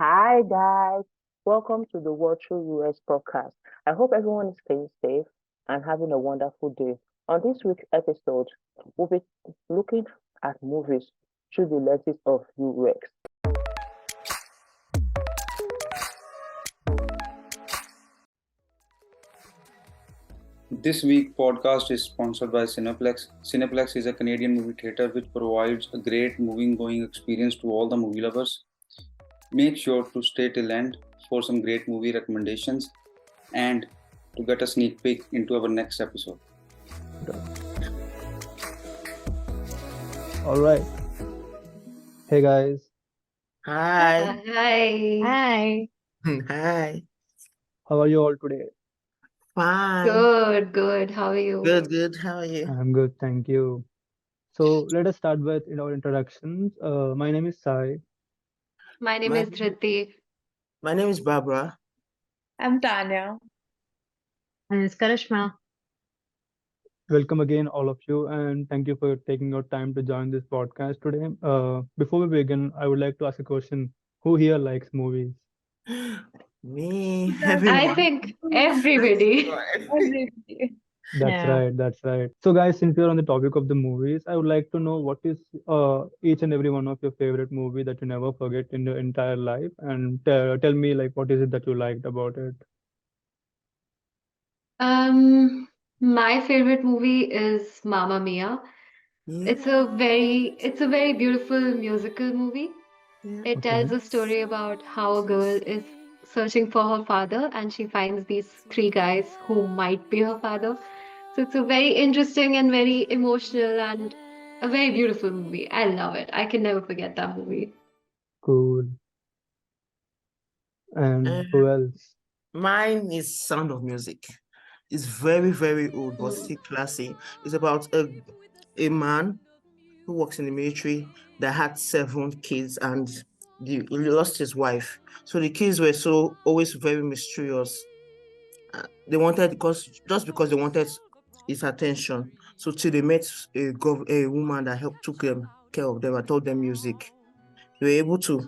Hi guys, welcome to the World Through US podcast. I hope everyone is staying safe and having a wonderful day. On this week's episode, we'll be looking at movies through the lenses of UX. This week podcast is sponsored by Cineplex. Cineplex is a Canadian movie theater which provides a great movie going experience to all the movie lovers. Make sure to stay till end for some great movie recommendations and to get a sneak peek into our next episode. All right. Hey guys, Hi. Hi. Hi. Hi. how are you all today? Fine. Good. How are you? Good. How are you? I'm good, thank you. So let us start with our introductions. My name is Sai. My name My, is Dhriti. my name is Barbara. I'm Tanya. And it's Karishma. Welcome again, all of you, and thank you for taking your time to join this podcast today. Before we begin, I would like to ask a question. Who here likes movies? Me, I everyone. think everybody. Everybody. That's Yeah. right, that's right. So guys, since we're on the topic of the movies, I would like to know what is each and every one of your favorite movie that you never forget in your entire life, and tell me like what is it that you liked about it. My favorite movie is Mamma Mia. It's a very beautiful musical movie. Yeah. It Okay. tells a story about how a girl is searching for her father and she finds these three guys who might be her father. So it's a very interesting and very emotional and a very beautiful movie. I love it. I can never forget that movie. Cool. And who else? Mine is Sound of Music. It's very old, but still classy. It's about a man who works in the military that had 7 kids and he lost his wife. So the kids were so always very mysterious. They wanted because they wanted his attention. So till they met a woman that helped took care of them and taught them music. They were able to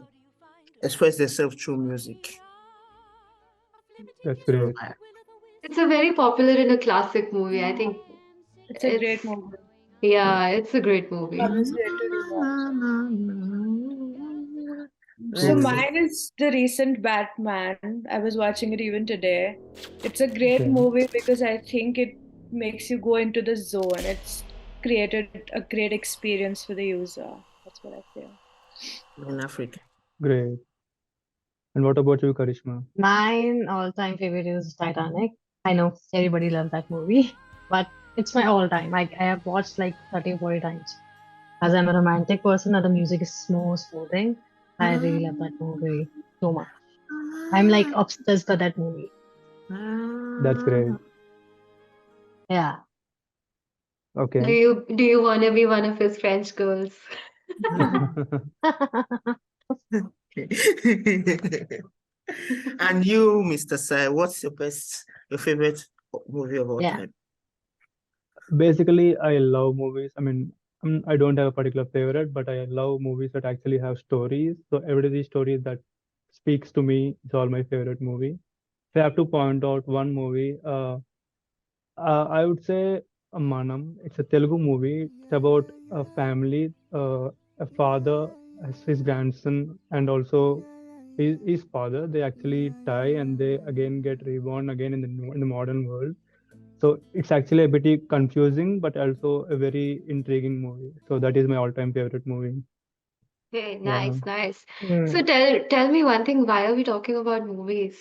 express themselves through music. That's So great. It's a very popular and a classic movie. I think It's a great it's movie. yeah, it's a great movie. Always great to rewatch. So Cool. mine is the recent Batman. I was watching it even today. It's a great Okay. movie because I think it makes you go into the zone. It's created a great experience for the user. That's what I feel. in Africa. Great. And what about you, Karishma? Mine all-time favorite is Titanic. I know everybody loves that movie, but it's my all-time. I have watched like 30, 40 times. As I'm a romantic person and the music is more soothing, I really love that movie so much. I'm like obsessed with that movie. That's great. Yeah. Okay. Do you want to be one of his French girls? And you, Mr. Sai, what's your favorite movie of all Yeah. time? Basically, I love movies. I mean, I don't have a particular favorite, but I love movies that actually have stories. So every story that speaks to me is all my favorite movie. If I have to point out one movie, I would say Manam. It's a Telugu movie. It's about a family, a father, his grandson, and also his father. They actually die and they again get reborn again in the modern world. So it's actually a bit confusing, but also a very intriguing movie. So that is my all-time favorite movie. Okay, Yeah, nice. So Hmm. tell me one thing, why are we talking about movies?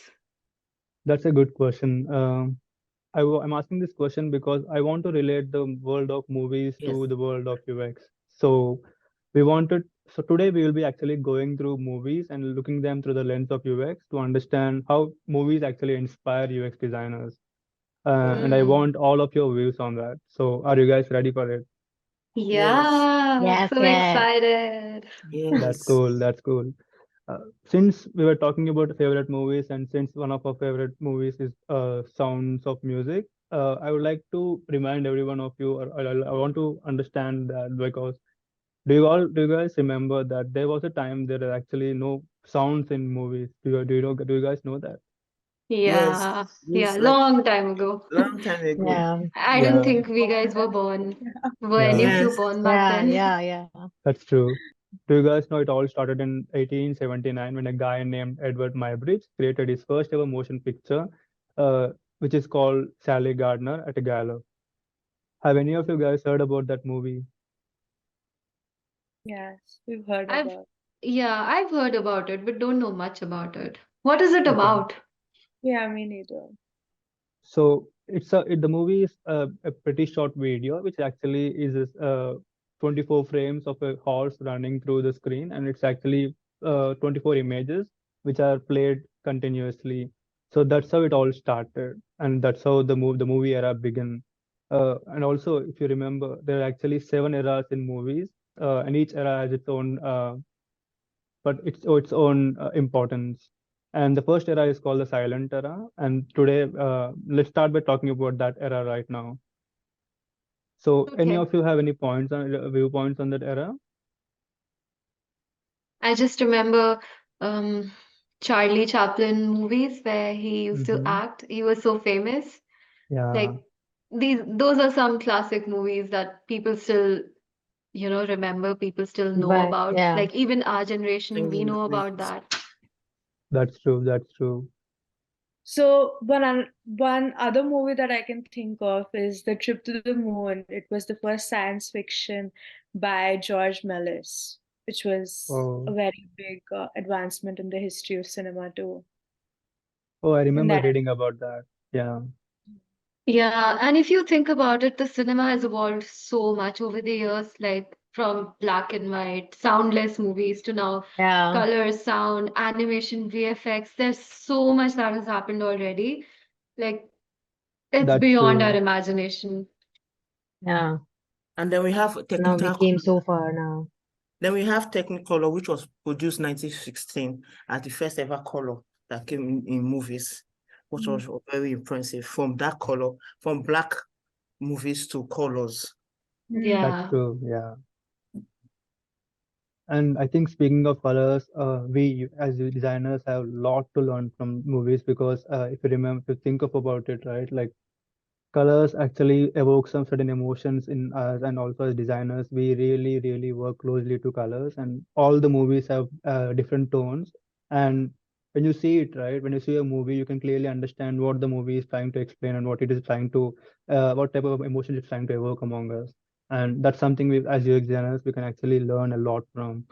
that's a good question. I'm asking this question because I want to relate the world of movies Yes. to the world of UX. So we wanted, so today we will be actually going through movies and looking them through the lens of UX to understand how movies actually inspire UX designers. And I Mm. want all of your views on that. So are you guys ready for it? Yes. Yeah, Yes, so yes. excited. That's Yes. cool. That's cool. Since we were talking about favorite movies, and since one of our favorite movies is Sounds of Music, I would like to remind every one of you, or I want to understand that because Do you guys remember that there was a time there are actually no sounds in movies? Do you guys know that? Yes, Yeah, yeah, it's like long time ago. long time ago. Yeah. I didn't Yeah, think we guys were born. Were any yeah, of you Yes, born back Yeah. then? Yeah. Yeah. that's true. Do you guys know it all started in 1879 when a guy named Edward Muybridge created his first ever motion picture, uh, which is called Sally Gardner at a Gallo. Have any of you guys heard about that movie? Yes, we've heard I've, about. yeah, I've heard about it, but don't know much about it. What is it Okay. about? Yeah, me neither. So the movie is a pretty short video, which actually is 24 frames of a horse running through the screen, and it's actually 24 images which are played continuously. So that's how it all started, and that's how the movie era began. And also, if you remember, there are actually 7 eras in movies, and each era has its own its own importance. And the first era is called the silent era. And today, let's start by talking about that era right now. So, any Okay. of you have any points on viewpoints on that era? I just remember Charlie Chaplin movies where he used to Mm-hmm. act. He was so famous. Yeah, Like those are some classic movies that people still, remember, people still know But about. yeah. Like even our generation, we singing the know about praises. that. that's true. That's true. So one other movie that I can think of is The Trip to the Moon. It was the first science fiction by George Mellis, which was a Oh, very big advancement in the history of cinema too. oh, I In remember that, reading about that. Yeah, Yeah, and if you think about it, the cinema has evolved so much over the years, like from black and white, soundless movies to now Yeah. color, sound, animation, VFX. There's so much that has happened already. Like it's that's beyond our true. imagination. Yeah. And then we have Now we came Technicolor. so far now. Then we have Technicolor, which was produced 1916 as the first ever color that came in movies, which was very impressive. From that color, from black movies to colors. That's Yeah. true. Yeah. And I think speaking of colors, we as designers have a lot to learn from movies because if you remember, if you think of about it, right, like colors actually evoke some certain emotions in us, and also as designers we really really work closely to colors, and all the movies have different tones. And when you see it, right, when you see a movie, you can clearly understand what the movie is trying to explain and what it is trying to what type of emotion it's trying to evoke among us. And that's something we as UX designers we can actually learn a lot from,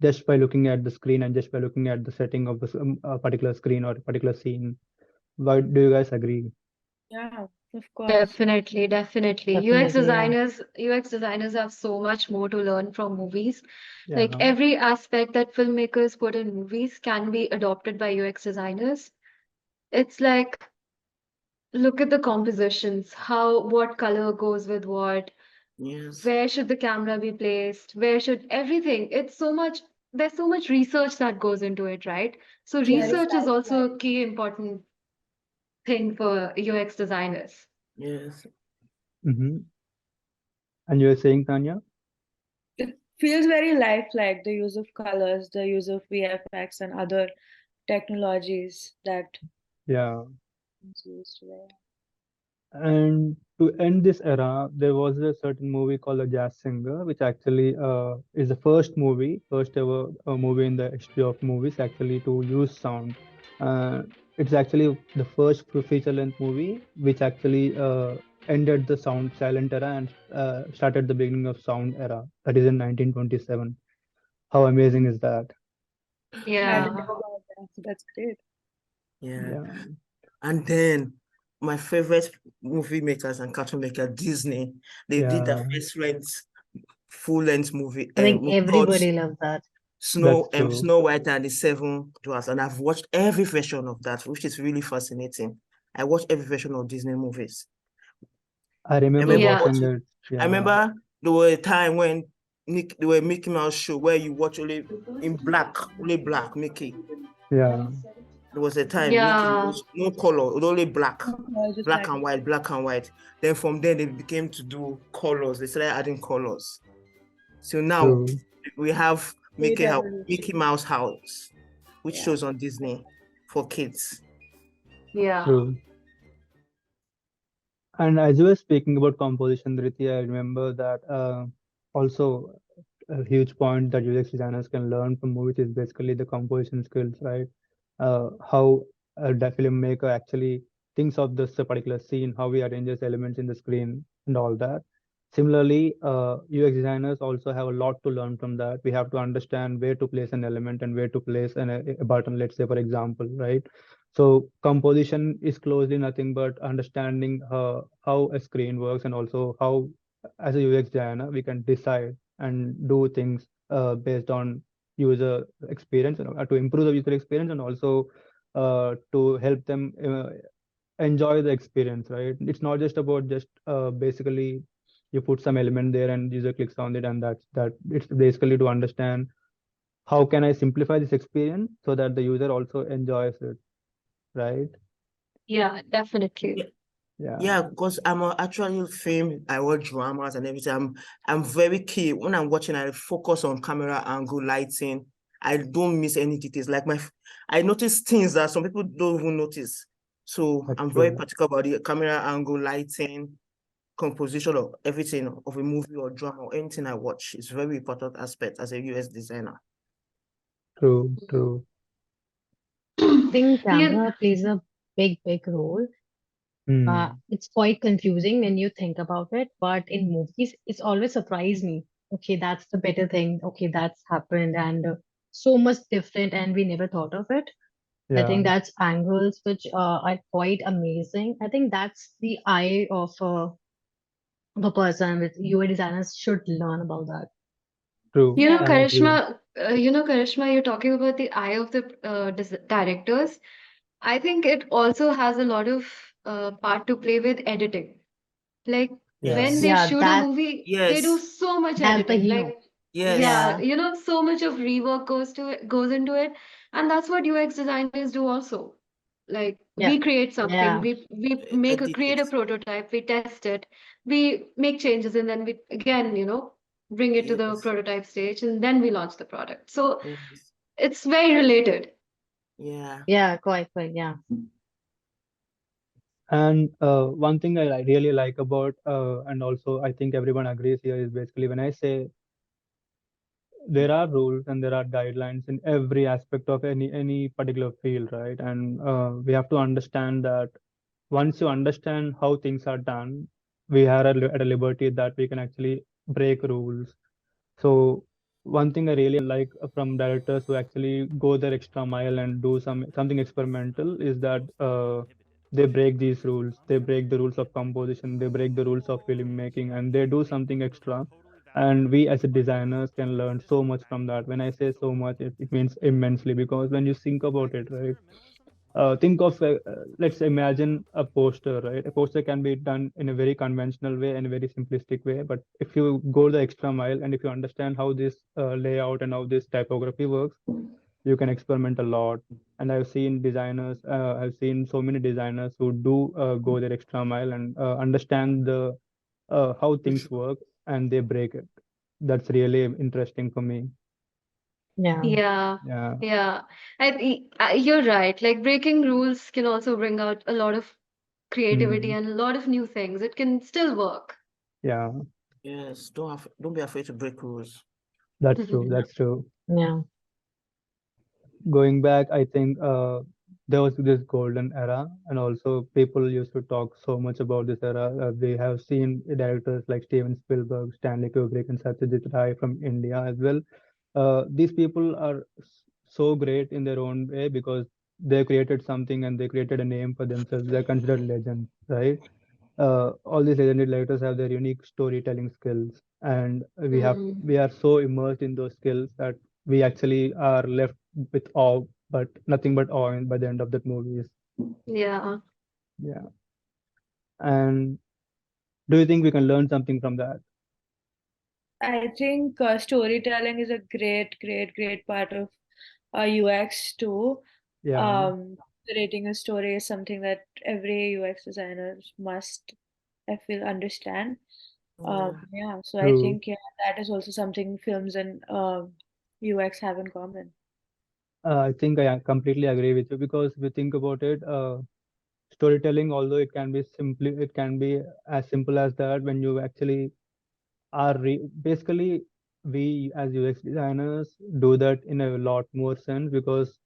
just by looking at the screen and just by looking at the setting of this particular screen or particular scene. Why do you guys agree? yeah, of course. Definitely, definitely. Definitely. Yeah. UX designers have so much more to learn from movies. Like Yeah, every aspect that filmmakers put in movies can be adopted by UX designers. It's like, look at the compositions, what color goes with what, Yes. where should the camera be placed, where should everything. There's so much research that goes into it, right? So Very research is also satisfying. a key important thing for UX designers. Yes. mm-hmm. And you're saying, Tanya? It feels very lifelike, the use of colors, the use of VFX and other technologies that Yeah. is used today. And to end this era, there was a certain movie called The Jazz Singer, which actually is the first ever movie in the history of movies actually to use sound. Uh, it's actually the first feature-length movie which actually ended the sound silent era and started the beginning of sound era. That is in 1927. How amazing is that? I didn't Yeah. know about that. So that's great. Yeah. Yeah, And then my favorite movie makers and cartoon maker, Disney, they did their yeah, first full-length movie, I think movie called everybody loves that. that's true. Snow White and the Seven Dwarfs, and I've watched every version of that, which is really fascinating. I watch every version of Disney movies. I I remember remember Yeah. watching watching. it. I Yeah, remember there were a time when there were Mickey Mouse show where you watch only in black, only black Mickey. yeah. There was a time Mickey Yeah. was no color, only black, Just black like and white. Then from there they became to do colors. They started adding colors. So now True. we have Great Mickey evolution. Mouse House, which Yeah. shows on Disney for kids. Yeah. True. And as you were speaking about composition, Dhriti, I remember that also a huge point that UX designers can learn from movies is basically the composition skills, right? How the filmmaker actually thinks of this particular scene, how he arranges elements in the screen, and all that. Similarly, UX designers also have a lot to learn from that. We have to understand where to place an element and where to place a button, let's say, for example, right? So composition is closely nothing but understanding how a screen works, and also how, as a UX designer, we can decide and do things based on user experience, to improve the user experience, and also to help them enjoy the experience, right? It's not just about just basically you put some element there and user clicks on it, and that's that. It's basically to understand how can I simplify this experience so that the user also enjoys it, right? Yeah, definitely. Yeah, Yeah, because I'm actually film. I watch dramas and everything. I'm very key when I'm watching. I focus on camera angle, lighting. I don't miss any details. I notice things that some people don't even notice. So that's I'm very true. particular about the camera angle, lighting, composition of everything of a movie or drama or anything I watch. It's a very important aspect as a US designer. True, true. I think You, camera plays a big role. Hmm. It's quite confusing when you think about it, but in movies, it's always surprised me. Okay, that's the better thing. Okay, that's happened, and so much different, and we never thought of it. I Yeah, think that's angles which are quite amazing. I think that's the eye of a person with UI designers should learn about that. true. you know, I Yeah. agree. Karishma, you're talking about the eye of the directors. I think it also has a lot of part to play with editing. Like Yeah, when they Yes. Yeah, shoot a movie, they do Yes. so much that's the editing. hero. Like, Yes. yeah, Yeah, so much of rework goes into it, and that's what UX designers do also. Like yeah, we create something, yeah, we Edit create it. a prototype, we test it, we make changes, and then we again, bring it to the Yes. prototype stage, and then we launch the product. So Yes. it's very related. Yeah. yeah, quite, yeah. and one thing I really like about, and also I think everyone agrees here, is basically when I say there are rules and there are guidelines in every aspect of any particular field, right? And we have to understand that once you understand how things are done, we are at a liberty that we can actually break rules. So one thing I really like from directors who actually go their extra mile and do something experimental is that they break these rules. They break the rules of composition. They break the rules of filmmaking, and they do something extra. And we as a designers can learn so much from that. When I say so much, it means immensely, because when you think about it, right? Think of let's imagine a poster, right? A poster can be done in a very conventional way and a very simplistic way, but if you go the extra mile and if you understand how this layout and how this typography works, you can experiment a lot. And I've seen so many designers who do go their extra mile and understand the how things work, and they break it. That's really interesting for me. Yeah. Yeah, Yeah. yeah. You're right. Like breaking rules can also bring out a lot of creativity Hmm. and a lot of new things. It can still work. Yeah, Yes. Don't be afraid to break rules. that's true. That's true. Yeah. Going back, I think there was this golden era, and also people used to talk so much about this era. We have seen directors like Steven Spielberg, Stanley Kubrick, and Satyajit Ray from India as well. These people are so great in their own way because they created something and they created a name for themselves. They're considered legends, right? All these legendary directors have their unique storytelling skills, and Mm, we are so immersed in those skills that we actually are left with awe, but nothing but awe by the end of that movies. yeah. Yeah. And do you think we can learn something from that? I think storytelling is a great part of UX too. Yeah. Creating a story is something that every UX designer must, I feel, understand. Yeah, so I True. think that is also something films and UX have in common. I think I completely agree with you because if you think about it, storytelling, although it can be as simple as that when you actually basically we as UX designers do that in a lot more sense because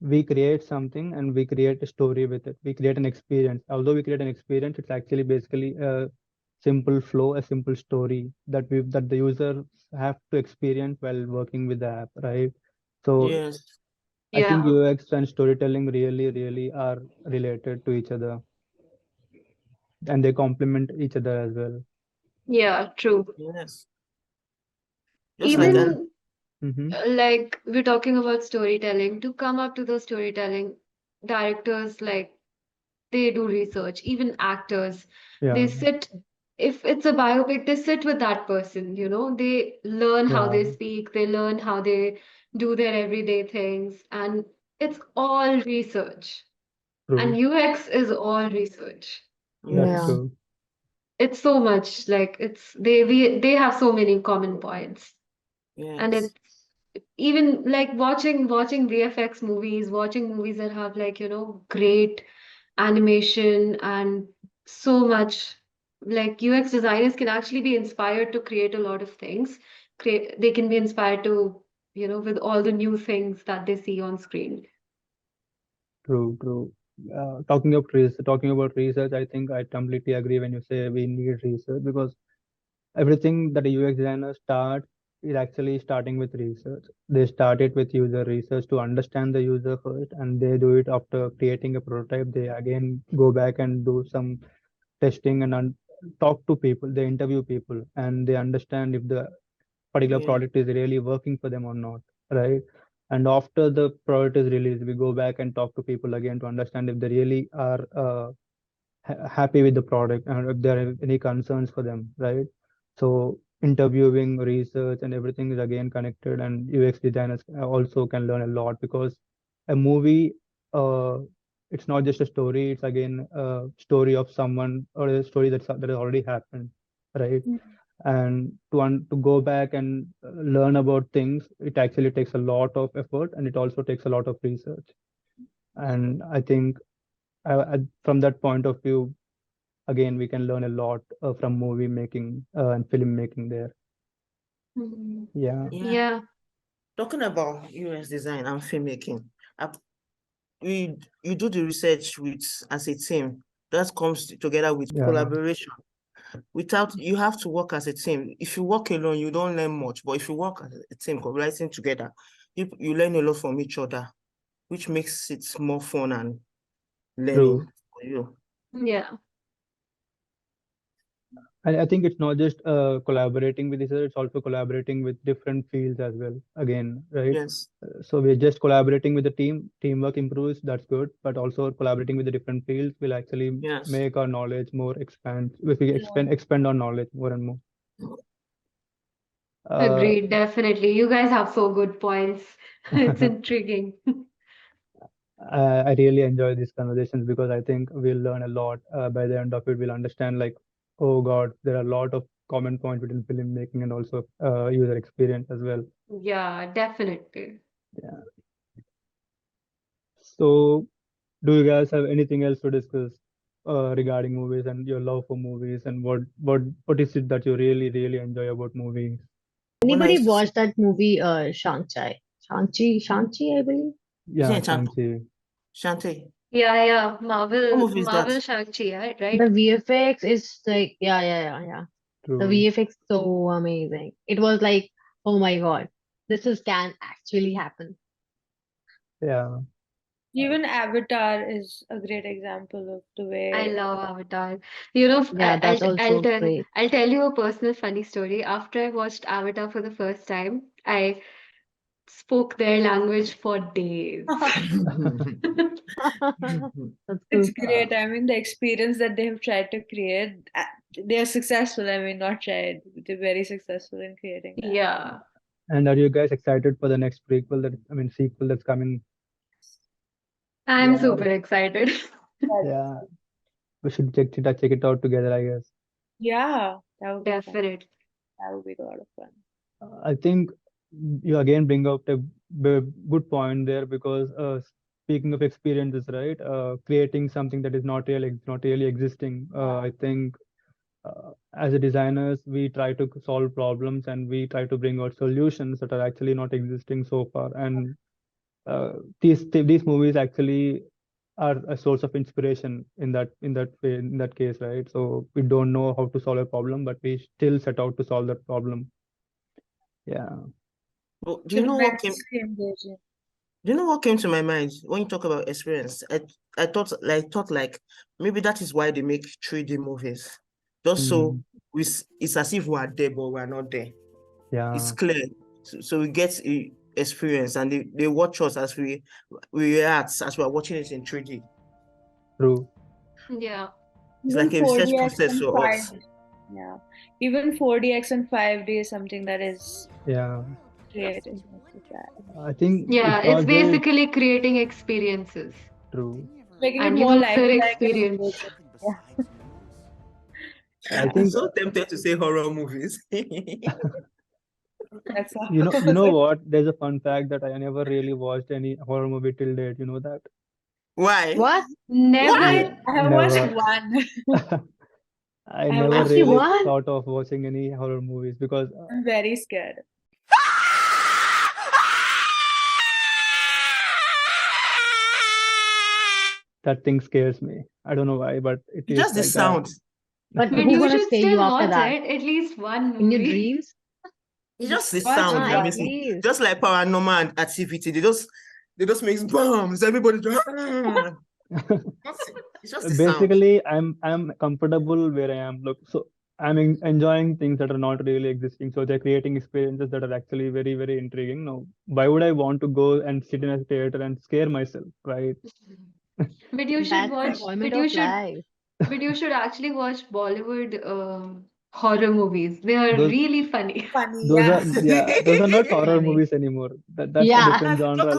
we create something and we create a story with it. We create an experience. Although we create an experience, it's actually basically a simple flow, a simple story that the user have to experience while working with the app, right? So Yes. I think Yeah. UX and storytelling really, really are related to each other and they complement each other as well. Yeah, true. Yes. Just like And an Even mhm, like we're talking about storytelling, to come up to the storytelling, directors like they do research, even actors, they yeah, sit, if it's a biopic, they sit with that person, they learn how yeah, they speak, they learn how they do their everyday things, and it's all research. And true. UX is all research. That's Yeah. yes. true. It's so much like they have so many common points. And Yes. it's even like watching VFX movies, watching movies that have like, great animation and so much, like UX designers can actually be inspired to create a lot of things. They can be inspired to, with all the new things that they see on screen. True, true. Talking about research, I think I completely agree when you say we need research because everything that a UX designer starts is actually starting with research. They start it with user research to understand the user first, and they do it after creating a prototype. They again go back and do some testing and talk to people. They interview people, and they understand if the particular Yeah. product is really working for them or not, right? And after the product is released, we go back and talk to people again to understand if they really are happy with the product and if there are any concerns for them, right? So interviewing, research, and everything is again connected, and UX designers also can learn a lot because a movie, uh, it's not just a story; it's again a story of someone or a story that has already happened, right? And to go back and learn about things, it actually takes a lot of effort and it also takes a lot of research. And I think from that point of view, again, we can learn a lot from movie making and film making there. Mhm. Yeah, Yeah. Yeah. Talking about US design and filmmaking, uh, you do the research with as a team. That comes together with yeah, collaboration. Without you have to work as a team. If you work alone, you don't learn much. But if you work as a team, collaborating together, you learn a lot from each other, which makes it more fun and learning true. for you. Yeah. I think it's not just collaborating with each other, it's also collaborating with different fields as well. Again, right? Yes. So we're just collaborating with the team, teamwork improves, that's good. But also collaborating with the different fields will actually Yes. make our knowledge more expand. If we expand our knowledge more and more. Uh, Agreed, definitely. You guys have so good points. It's intriguing. I really enjoy these conversations because I think we'll learn a lot. By the end of it, we'll understand like, oh God, there are a lot of common points between filmmaking and also user experience as well. Yeah, definitely. Yeah. So, do you guys have anything else to discuss regarding movies and your love for movies and what is it that you really really enjoy about movies? When I Anybody used to see watch that movie, Shang-Chi, I believe? Yeah, Shang-Chi. Shantae. Yeah, yeah. What Marvel, movie is that? Marvel Shang-Chi, right? The Right? VFX is like, yeah. The True. VFX so amazing. It was like, oh my God, this is can actually happen. Yeah. Even Avatar is a great example of the I way. love Avatar. You know, Yeah, that's also great. I'll tell you a personal funny story. After I watched Avatar for the first time, I spoke their language for days. That's It's good. Uh, great. I mean, the experience that they have tried to create, they are successful. I mean, not tried, they're very successful in creating that. Yeah, and are you guys excited for the next prequel sequel that's coming? I'm Yeah. super excited. But Yeah. We should check it out together, I guess. yeah, That would be fun. Definitely. That would be a lot of fun. I think you again bring up a good point there because speaking of experiences, right? Creating something that is not really existing. I think as a designers, we try to solve problems and we try to bring out solutions that are actually not existing so far. And these movies actually are a source of inspiration in that case, right? So we don't know how to solve a problem, but we still set out to solve that problem. Yeah. Well, do So you know what that's came? engaging. Do you know what came to my mind when you talk about experience? I thought like maybe that is why they make 3D movies. Just so it's as if we are there, but we're not there. Yeah. It's clear. So we get experience and they watch us as we react as we are watching it in 3D. True. Yeah. It's Even like a research 4DX process and for us. 5D. Yeah. Even 4DX and 5D is something that is Yeah. created. I think Yeah, it's it's not just basically creating experiences true. Making it and more user lifelike and experience. engaging. Yeah. I I'm think so tempted to say horror movies. That's all. you know what? There's a fun fact that I never really watched any horror movie till date. You know that? Why? What? Never. Yeah, I have watched never. one. I I never watched Actually, really what? thought of watching any horror movies because I'm very scared. that thing scares me. I don't know why, but it It's is just the like that. sound. But But who you gonna should scare you still after watch that? it, at least one In your movie. dreams? It's just the Watch sound it that Ah, makes once. it please. just like paranormal and activity. They just make bombs. Everybody just it's just the sound. Basically, I'm comfortable where I am. Look, so I'm enjoying things that are not really existing. So they're creating experiences that are actually very, very intriguing. Now, why would I want to go and sit in a theater and scare myself, right? But you should That's the watch, enjoyment of life. but you should actually watch Bollywood horror movies. They are Those really funny. Funny, those yeah. are yeah, those are not horror Funny. movies anymore. That's a Yeah. different Talk genre. Like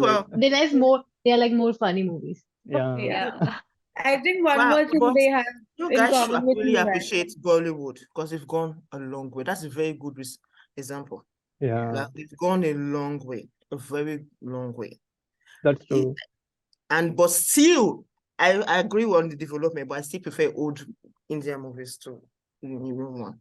about They're like more funny movies. yeah, Yeah. Yeah. I think one wow, more thing but they have you in guys should common with really US. appreciate Bollywood because they've gone a long way. That's a very good example. yeah, Like they've gone a long way, a very long way. that's It- true. but still, I agree on the development, but I still prefer old Indian movies to the new one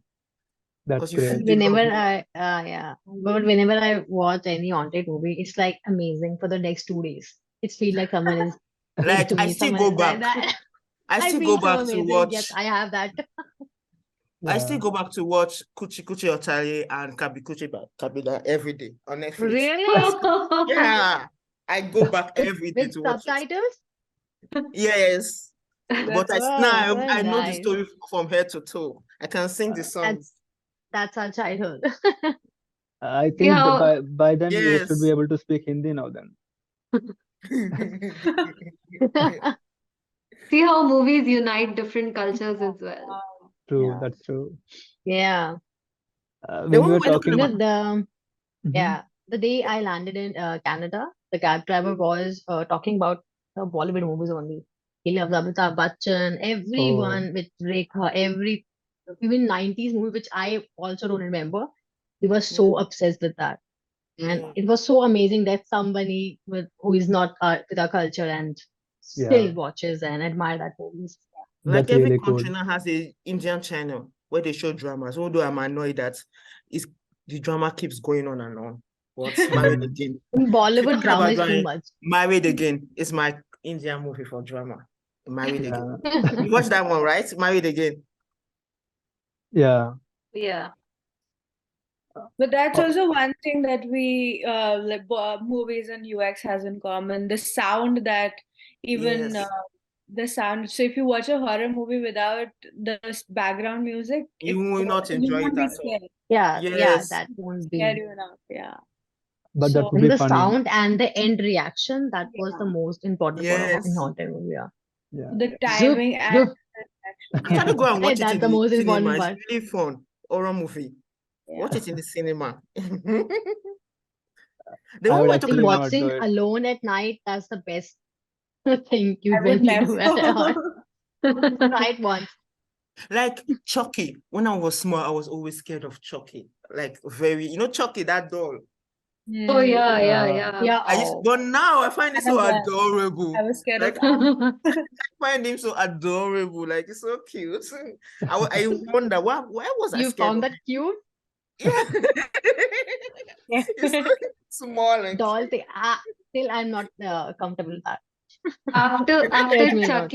That's because you feel great. the Whenever love. yeah. But whenever I watch any haunted movie, it's like amazing for the next 2 days. It feels like someone is next Like to I me, still someone go is like back. that. I I still feel go so back to amazing. Yes, watch. I have that. I still Yeah, go back to watch Kuchi Kuchi Otale and Kabi Kuchi Kabila every day on Netflix. Really? Yeah, I go back every day With to watch it. subtitles? Yes, but That's Oh, so I know the nice. story from head to toe. I can sing the song. That's our childhood. I See think how by then you should be Yes. able to speak Hindi now. Then see how movies unite different cultures as well. true. Yeah. That's true. Yeah. The When we one were we're talking You talking, know, about. Mhm. the day I landed in Canada, the cab driver was talking about Bollywood movies only. He loves Amitabh Bachchan, Oh everyone with Rekha, even 90s movie, which I also don't remember. He was so obsessed with that. And Yeah. it was so amazing that somebody who is not with our culture and yeah, still watches and admire that movies. Like that's every really cool. country now has a Indian channel where they show dramas. Although I'm annoyed that is the drama keeps going on and on. But Married Mm. Again. If you're Bollywood talking drama about is too drama, much. Married Again is my Indian movie for drama. Married Again. Yeah, You watch that one, right? Married Again. yeah. Yeah. But that's Oh, also one thing that we movies and UX has in common. The sound that even Yes. the sound. So if you watch a horror movie without the background music, You will not you enjoy won't it be at all. scared. Yeah, Yes. that won't Scare be. you enough. Yeah. but that So would And be the funny. sound and the end reaction, that was the yeah, most important part of in Yes. haunted movie. Yeah. Yeah. the Zoop, timing and zoop. the action. Actually, Yeah. go and watch it That's in the the most cinema. important It's part. really fun. Horror movie. Yeah. Watch it in the cinema. The I one would we're I talking think actually about. not do watching it. alone at night, that's the best thing you I would when you do never. at all. Try it once. Like Chucky. When I was small, I was always scared of Chucky. Like Chucky, that doll. Oh yeah, Yeah. But now I find it so I adorable. was scared Like, of I find him so adorable. Like, it's so cute. I wonder why was I You scared found of that cute? Yeah. Yeah. It's so small and Doll thing. Still, I'm not comfortable with that. After Scares me a lot.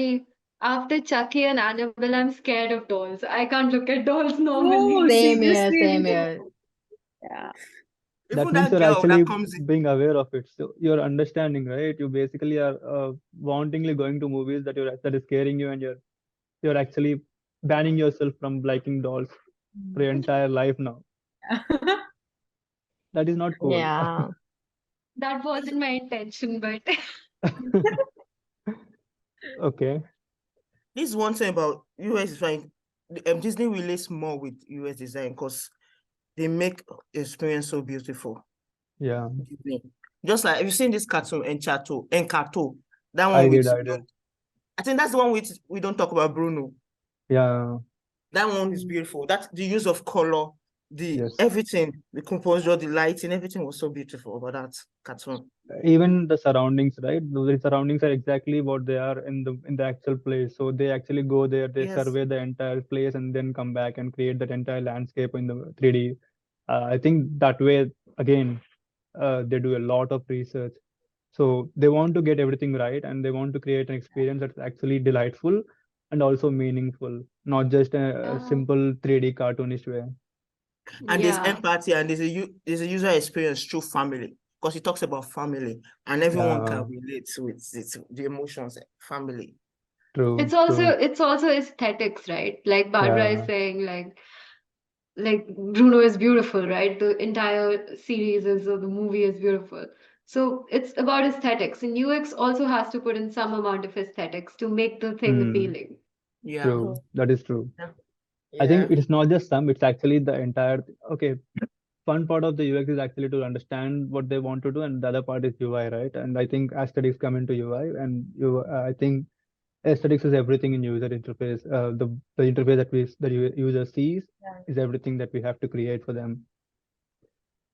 After Chucky and Annabelle, I'm scared of dolls. I can't look at dolls No, normally. Same here, seriously. same here. Yeah. That even means that you're girl actually that comes in. being aware of it. So you're understanding, right? You basically are wantingly going to movies that is scaring you, and you're actually banning yourself from liking dolls for your entire life now. That is not cool. Yeah. That wasn't my intention, but Okay. This is one thing about US design. Disney relates more with US design because they make the experience so beautiful. Yeah. Disney. Just like, have you seen this cartoon, Encanto? That I one with, did. I think that's the one with, we don't talk about Bruno. Yeah. That one is beautiful. That's the use of color, Yes. everything, the composure, the lighting, everything was so beautiful about that cartoon. Even the surroundings, right? The surroundings are exactly what they are in the actual place. So they actually go there, they Yes. survey the entire place, and then come back and create that entire landscape in the 3D. I think that way again, they do a lot of research. So they want to get everything right, and they want to create an experience that's actually delightful and also meaningful, not just a simple 3D cartoonish way. And there's yeah. empathy, and there's a user experience through family, because it talks about family, and everyone can relate with the emotions, family. True. It's also aesthetics, right? Like Barbara is Yeah. saying, like Bruno is beautiful, right? The entire series or the movie is beautiful. So it's about aesthetics, and UX also has to put in some amount of aesthetics to make the thing appealing. Yeah. True. That is true. Yeah. I think it's not just some, it's actually the entire. Okay, fun part of the UX is actually to understand what they want to do, and the other part is UI, right? And I think aesthetics come into UI, and I think aesthetics is everything in user interface. The interface that the user sees is everything that we have to create for them.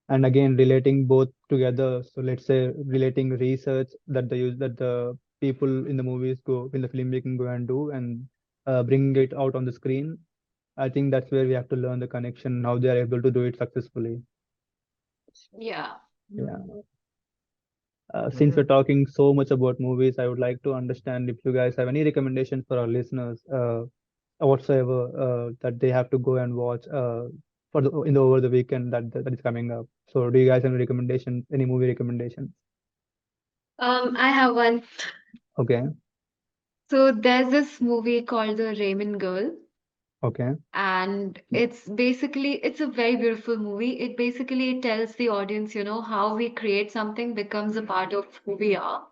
And again, relating both together. So let's say relating research that the people in the movies go in the filmmaking go and do, and bringing it out on the screen. I think that's where we have to learn the connection, how they are able to do it successfully. Yeah. Yeah. Since we're talking so much about movies, I would like to understand if you guys have any recommendations for our listeners, whatsoever, that they have to go and watch over the weekend that is coming up. So, do you guys have any recommendations, any movie recommendations? I have one. Okay. So there's this movie called The Raymond Girl, Okay. and it's a very beautiful movie. It basically tells the audience, how we create something becomes a part of who we are.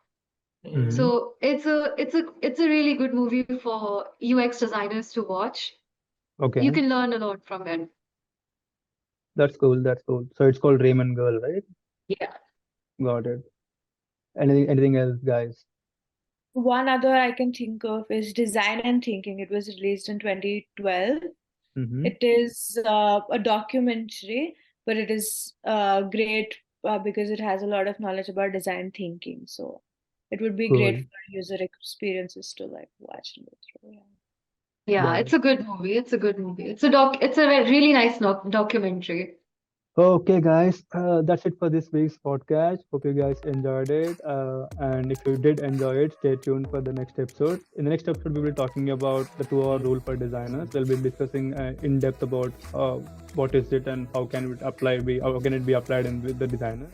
Mhm. So it's a really good movie for UX designers to watch. Okay. You can learn a lot from it. That's cool. That's cool. So it's called Raymond Girl, right? Yeah. Got it. Anything else, guys? One other I can think of is Design and Thinking. It was released in 2012. Mm-hmm. It is a documentary, but it is great because it has a lot of knowledge about design thinking. So it would be great Cool. for user experiences to like watch and go through. Yeah. Yeah, Got it's it. a good movie. It's a good movie. It's a really nice documentary. Okay, guys, that's it for this week's podcast. Hope you guys enjoyed it. And if you did enjoy it, stay tuned for the next episode. In the next episode, we will be talking about the 2-hour rule for designers. We'll be discussing in depth about what is it and how can it be applied with the designers.